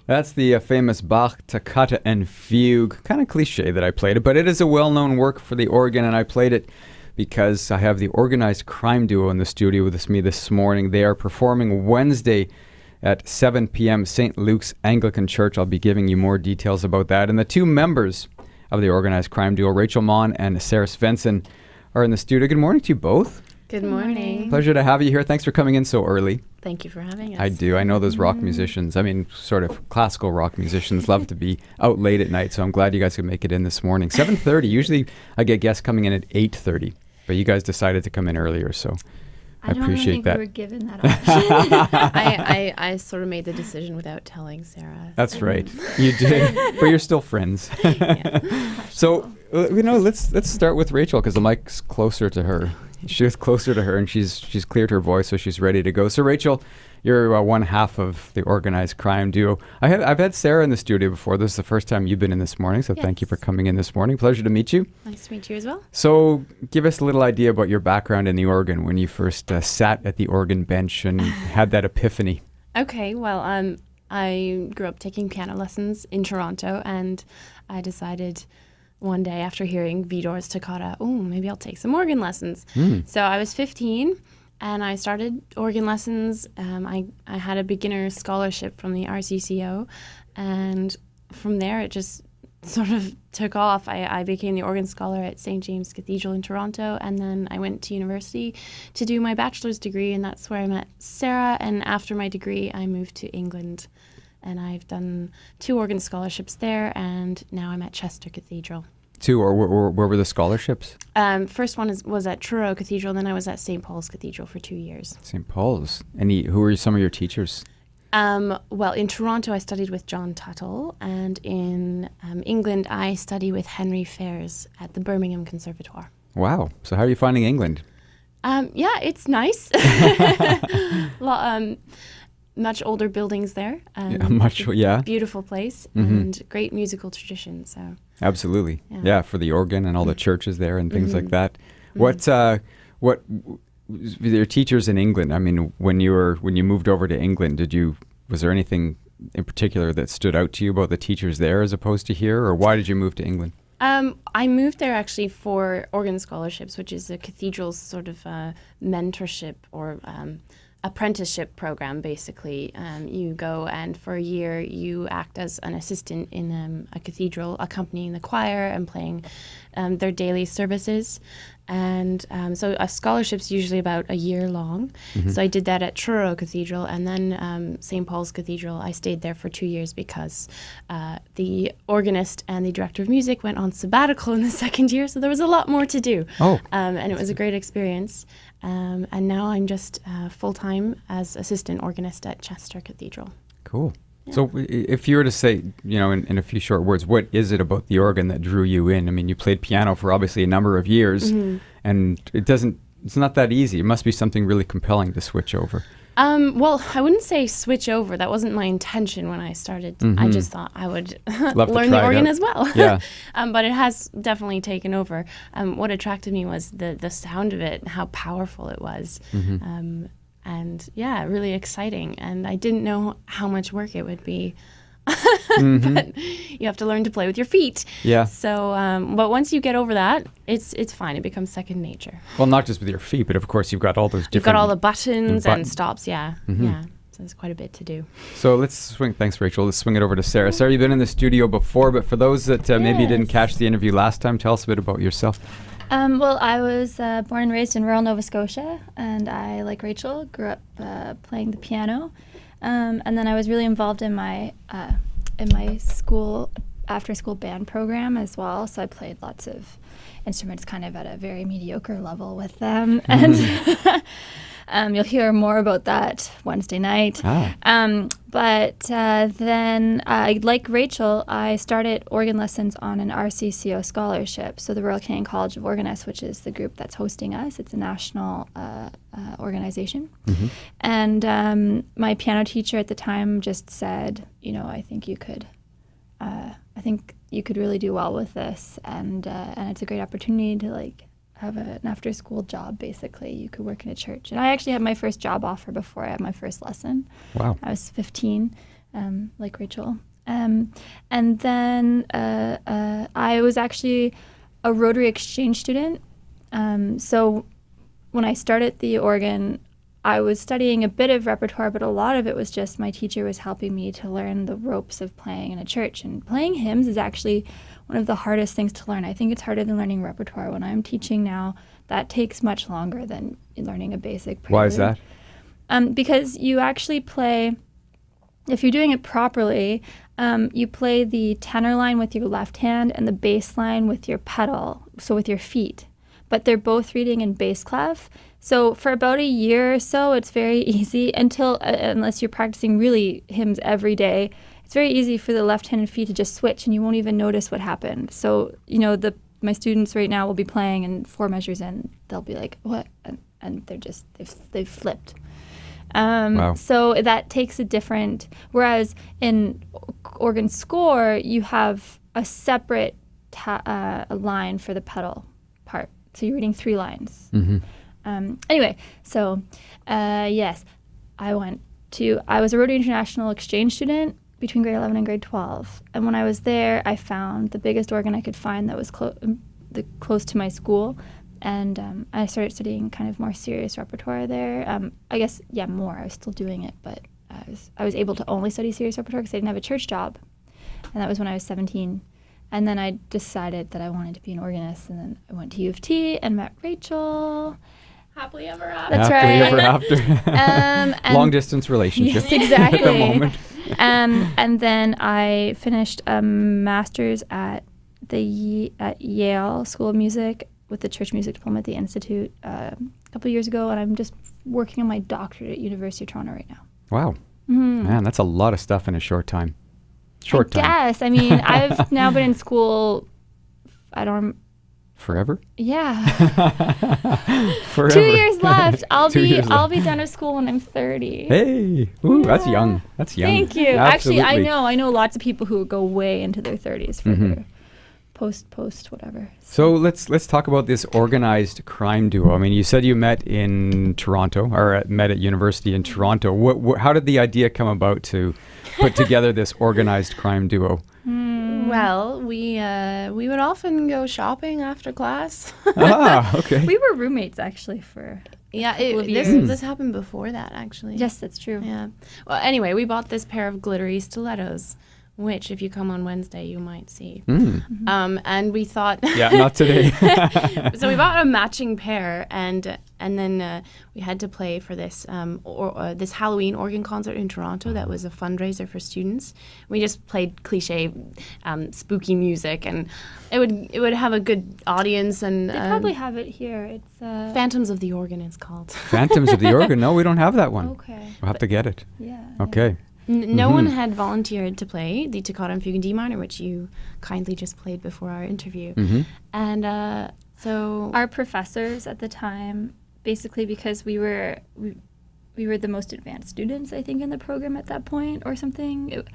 That's the famous Bach Toccata and Fugue. Kind of cliche that I played it, but it is a well-known work for the organ, and I played it because I have the organized crime duo in the studio with me this morning. They are performing Wednesday at 7 p.m. St. Luke's Anglican Church. I'll be giving you more details about that. And the two members of the organized crime duo, Rachel Mahon and Sarah Svendsen, are in the studio. Good morning to you both. Good morning. Pleasure to have you here. Thanks for coming in so early. Thank you for having us. I do. I know those rock musicians, sort of classical rock musicians, love to be out late at night, so I'm glad you guys could make it in this morning. 7:30. Usually I get guests coming in at 8:30, but you guys decided to come in earlier, so I appreciate that. We were given that option. I sort of made the decision without telling Sarah. That's right. You did, but you're still friends. So, let's start with Rachel because the mic's closer to her. She's closer to her, and she's cleared her voice, so she's ready to go. So, Rachel, you're one half of the organized crime duo. I've had Sarah in the studio before. This is the first time you've been in this morning, so Thank you for coming in this morning. Pleasure to meet you. Nice to meet you as well. So, give us a little idea about your background in the organ when you first sat at the organ bench and had that epiphany. Okay, well, I grew up taking piano lessons in Toronto, and I decided one day after hearing Vidor's Toccata, maybe I'll take some organ lessons. So I was 15 and I started organ lessons. I had a beginner scholarship from the RCCO, and from there it just sort of took off. I became the organ scholar at St. James Cathedral in Toronto, and then I went to university to do my bachelor's degree, and that's where I met Sarah. And after my degree, I moved to England. And I've done 2 organ scholarships there, and now I'm at Chester Cathedral. 2, or where were the scholarships? First one was at Truro Cathedral, then I was at St. Paul's Cathedral for 2 years. St. Paul's. Who were some of your teachers? Well, in Toronto, I studied with John Tuttle, and in England, I study with Henry Fairs at the Birmingham Conservatoire. Wow. So how are you finding England? Yeah, it's nice. Much older buildings there. Beautiful place and great musical tradition. So absolutely, for the organ and all the churches there and things like that. What your teachers in England? I mean, when you moved over to England, was there anything in particular that stood out to you about the teachers there as opposed to here, or why did you move to England? I moved there actually for organ scholarships, which is a cathedral's sort of mentorship or apprenticeship program. Basically, you go and for a year you act as an assistant in a cathedral, accompanying the choir and playing their daily services. And so a scholarship's usually about a year long. So I did that at Truro Cathedral, and then St. Paul's Cathedral. I stayed there for 2 years because the organist and the director of music went on sabbatical in the second year, so there was a lot more to do. And it was a great experience. And now I'm just full-time as assistant organist at Chester Cathedral. Cool. Yeah. So if you were to say, in a few short words, what is it about the organ that drew you in? I mean, you played piano for obviously a number of years, and it's not that easy. It must be something really compelling to switch over. Well, I wouldn't say switch over. That wasn't my intention when I started. I just thought I would learn the organ as well. Yeah. But it has definitely taken over. What attracted me was the sound of it, how powerful it was. And really exciting. And I didn't know how much work it would be. But you have to learn to play with your feet. Yeah. So, but once you get over that, it's fine. It becomes second nature. Well, not just with your feet, but of course you've got all those different... You've got all the buttons and stops, yeah. Yeah. So there's quite a bit to do. So let's swing... Thanks, Rachel. Let's swing it over to Sarah. Sarah, you've been in the studio before, but for those that maybe didn't catch the interview last time, tell us a bit about yourself. Well, I was born and raised in rural Nova Scotia, and I, like Rachel, grew up playing the piano. And then I was really involved in my school after-school band program as well. So I played lots of instruments kind of at a very mediocre level with them. And you'll hear more about that Wednesday night. But then, like Rachel, I started organ lessons on an RCCO scholarship, so the Royal Canadian College of Organists, which is the group that's hosting us. It's a national organization. And my piano teacher at the time just said, I think you could really do well with this, and it's a great opportunity to have an after-school job. Basically, you could work in a church. And I actually had my first job offer before I had my first lesson. Wow. I was 15, like Rachel. And then I was actually a Rotary exchange student. So when I started the organ, I was studying a bit of repertoire, but a lot of it was just my teacher was helping me to learn the ropes of playing in a church. And playing hymns is actually one of the hardest things to learn. I think it's harder than learning repertoire. When I'm teaching now, that takes much longer than learning a basic prelude. Why is that? Because you actually play, if you're doing it properly, you play the tenor line with your left hand and the bass line with your pedal, so with your feet. But they're both reading in bass clef. So for about a year or so, it's very easy unless you're practicing really hymns every day. It's very easy for the left-handed feet to just switch, and you won't even notice what happened. So my students right now will be playing, and 4 measures in, they'll be like, "What?" And they've flipped. Wow. So that takes a different. Whereas in organ score, you have a separate a line for the pedal part. So you're reading 3 lines. Mm-hmm. Anyway, so yes, I was a Rotary International exchange student between grade 11 and grade 12. And when I was there, I found the biggest organ I could find that was close to my school. And I started studying kind of more serious repertoire there. I guess, more. I was still doing it, but I was able to only study serious repertoire because I didn't have a church job. And that was when I was 17. And then I decided that I wanted to be an organist. And then I went to U of T and met Rachel. Happily ever after. That's Happily right. ever after. Long distance relationship. Yes, exactly. At the moment. And then I finished a master's at Yale School of Music with the church music diploma at the Institute a couple of years ago, and I'm just working on my doctorate at University of Toronto right now. Wow. Mm-hmm. Man, that's a lot of stuff in a short time. Yes, I mean, I've now been in school, Forever? Yeah. Forever. 2 years left. I'll I'll be done with school when I'm 30. Hey, ooh, that's young. That's young. Thank you. Absolutely. Actually, I know lots of people who go way into their 30s for their post whatever. So let's talk about this organized crime duo. I mean, you said you met in Toronto, or met at university in Toronto. How did the idea come about to put together this organized crime duo? Well, we would often go shopping after class. Okay. We were roommates actually for this happened before that actually. Yes, that's true. Yeah. Well, anyway, we bought this pair of glittery stilettos, which if you come on Wednesday you might see. And we thought Yeah, not today. So we bought a matching pair, and then we had to play for this this Halloween organ concert in Toronto that was a fundraiser for students. We just played cliche spooky music, and it would have a good audience. And they probably have it here. It's Phantoms of the Organ it's called. Phantoms of the Organ. No, we don't have that one. Okay. We'll have to get it. Yeah. Okay. No one had volunteered to play the Toccata and Fugue in D minor, which you kindly just played before our interview. And so our professors at the time, basically because we were the most advanced students, I think, in the program at that point or something.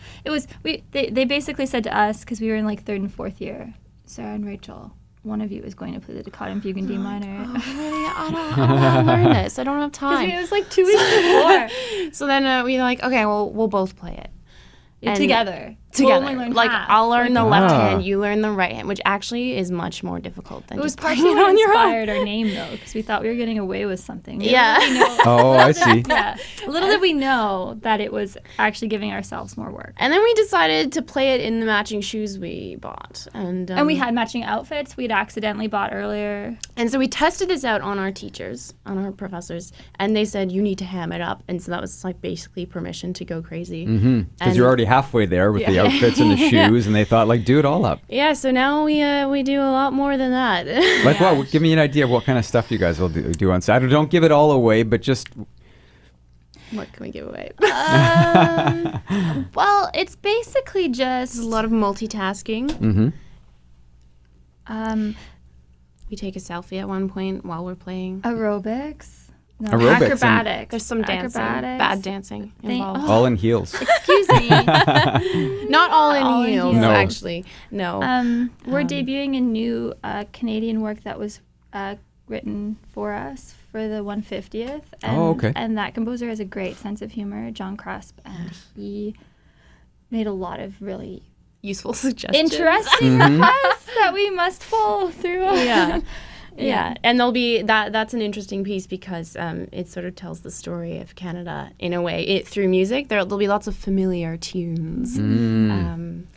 They basically said to us, because we were in like 3rd and 4th year, Sarah and Rachel, one of you is going to play the Toccata and Fugue in D minor. Oh, really? I don't learn this. I don't have time. It was like 2 weeks before. So then we were like, okay, well, we'll both play it. And together. Together. We'll only learn like, half. I'll learn the left hand, you learn the right hand, which actually is much more difficult than it was just partially playing it what on your own. inspired our name, though, because we thought we were getting away with something. Yeah. Oh, I see. Yeah. Little did we know that it was actually giving ourselves more work. And then we decided to play it in the matching shoes we bought. And we had matching outfits we'd accidentally bought earlier. And so we tested this out on our teachers, on our professors, and they said, you need to ham it up. And so that was like basically permission to go crazy. Because you're already halfway there with the outfits and the shoes, and they thought, like, do it all up. Yeah, so now we do a lot more than that. Like what? Give me an idea of what kind of stuff you guys will do on Saturday. Don't give it all away, but just... What can we give away? Well, it's basically just... There's a lot of multitasking. We take a selfie at one point while we're playing. Aerobics. No, Aerobics acrobatics. There's some dancing, bad dancing involved. All in heels. Excuse me. Not all in heels, No. actually. No. We're debuting a new Canadian work that was written for us for the 150th. And, Oh, okay. And that composer has a great sense of humor, John Crusp, and he made a lot of really Useful suggestions. interesting requests that we must follow through. Yeah, and there'll be that's an interesting piece because it sort of tells the story of Canada in a way through music. There'll be lots of familiar tunes.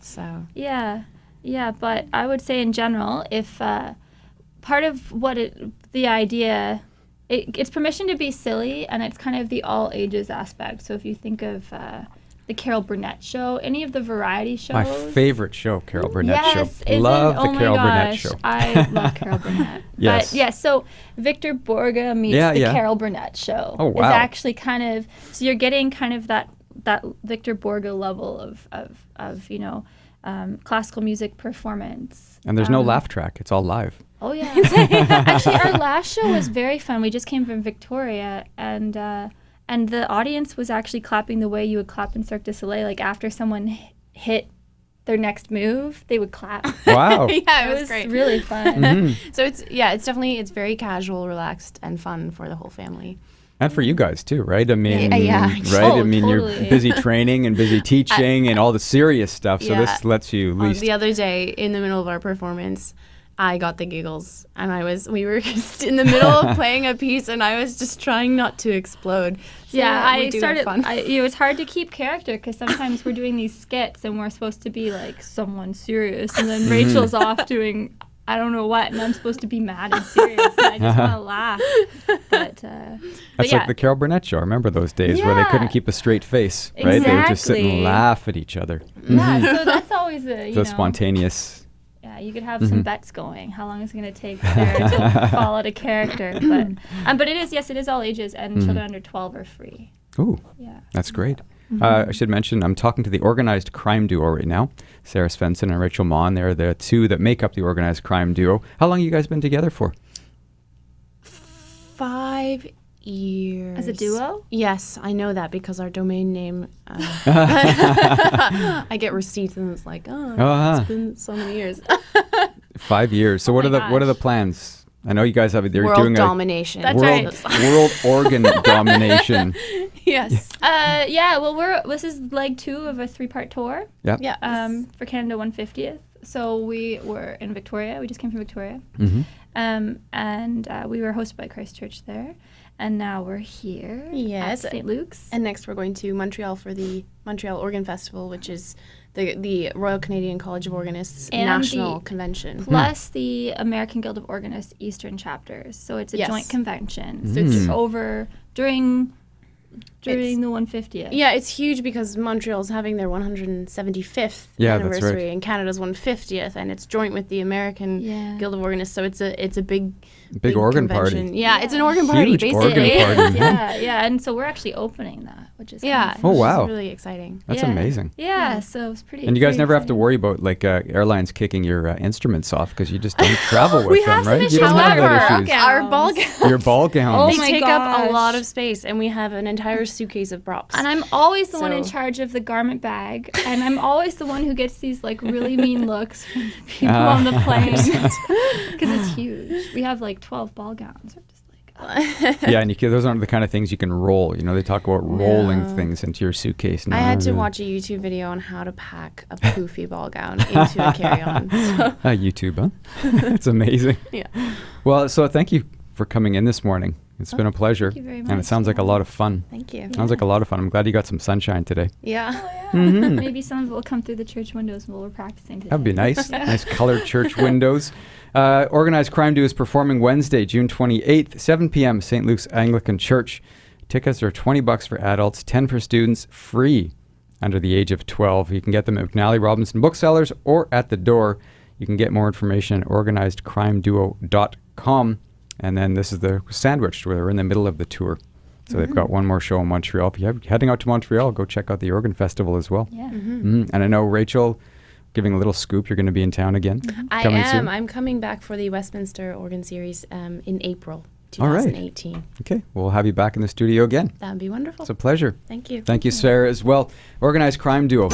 So Yeah, but I would say in general, if part of what the idea, it's permission to be silly, and it's kind of the all ages aspect. So if you think of the Carol Burnett show, any of the variety shows. My favorite show, Carol Burnett yes, show. Love the Carol Burnett show. I love Carol Burnett. Yes. But so Victor Borge meets the Carol Burnett show. Oh, wow. It's actually kind of, so you're getting kind of that Victor Borge level of classical music performance. And there's no laugh track. It's all live. Oh, yeah. Actually, our last show was very fun. We just came from Victoria, and the audience was actually clapping the way you would clap in Cirque du Soleil. Like after someone hit their next move, they would clap. Wow. yeah, It was great. really fun. Mm-hmm. So it's very casual, relaxed, and fun for the whole family. And for you guys too, right? I mean, Yeah. right? Oh, I mean, totally. you're busy training and busy teaching and all the serious stuff. So this lets you at least. The other day, in the middle of our performance, I got the giggles, and we were just in the middle of playing a piece, and I was just trying not to explode. So I do started. have fun. It's hard to keep character because sometimes we're doing these skits and we're supposed to be like someone serious, and then Rachel's off doing I don't know what, and I'm supposed to be mad and serious, and I just want to laugh. But That's like the Carol Burnett show. I remember those days where they couldn't keep a straight face, right? They would just sit and Exactly. laugh at each other. Yeah, so that's always the Spontaneous. Yeah, you could have some bets going. How long is it going to take Sarah to fall out of character? But it is all ages, and children under 12 are free. Ooh, Yeah. that's great. I should mention, I'm talking to the organized crime duo right now, Sarah Svendsen and Rachel Mahon. They're the two that make up the organized crime duo. How long have you guys been together for? 5 years. As a duo? Yes, I know that because our domain name. I get receipts and it's like, it's been so many years. 5 years. So what are the plans? I know you guys have they're World doing domination. That's world right. world organ domination. Yes. Well, this is leg 2 of a 3-part tour. Yep. Yeah. For Canada 150th. So we were in Victoria. We just came from Victoria. Mm-hmm. And we were hosted by Christchurch there. And now we're here Yes. at St. Luke's. And next we're going to Montreal for the Montreal Organ Festival, which is the Royal Canadian College of Organists And national the- convention. Plus the American Guild of Organists Eastern chapters. So it's a Yes. joint convention. So it's over during the 150th. Yeah, it's huge because Montreal's having their 175th Yeah, that's anniversary right. and Canada's 150th, and it's joint with the American Guild of Organists. So it's a big organ convention. party. Yeah, it's an organ party Huge basically. organ party. Yeah. And so we're actually opening that, which is Yeah. kind of fun. Oh, wow. It's really exciting. That's Yeah. amazing. Yeah, so it's pretty. And you guys pretty never have to exciting. worry about like airlines kicking your instruments off because you just don't travel with We them, have some right? You issues. don't have However, that issues. gowns. Our ball gowns. Your ball gowns. Oh They my take up a gosh. lot of space, and we have an entire suitcase of props. And I'm always the one in So- charge of the garment bag, and I'm always the one who gets these like really mean looks from the people on the plane because it's huge. We have like 12 ball gowns. We're just like, Yeah, and those aren't the kind of things you can roll. You know, they talk about rolling things into your suitcase. No, I had to really. watch a YouTube video on how to pack a poofy ball gown into a carry-on. So, YouTube, huh? It's amazing. yeah. Well, so thank you for coming in this morning. It's been a pleasure. you very And it much. sounds like a lot of fun. Thank you. Sounds like a lot of fun. I'm glad you got some sunshine today. Yeah. maybe some of it will come through the church windows while we're practicing today. That'd be nice. Nice colored church windows. Organized Crime Duo is performing Wednesday, June 28th, 7 p.m., St. Luke's Anglican Church. Tickets are $20 for adults, $10 for students, free under the age of 12. You can get them at McNally Robinson Booksellers or at the door. You can get more information at organizedcrimeduo.com. And then this is the sandwiched where they're in the middle of the tour. So they've got one more show in Montreal. If you're heading out to Montreal, go check out the Organ Festival as well. Yeah. And I know, Rachel, giving a little scoop, you're going to be in town again. I coming am. soon. I'm coming back for the Westminster Organ Series in April All right. 2018. Okay, we'll have you back in the studio again. That would be wonderful. It's a pleasure. Thank you. Thank you, Sarah, as well. Organized Crime Duo.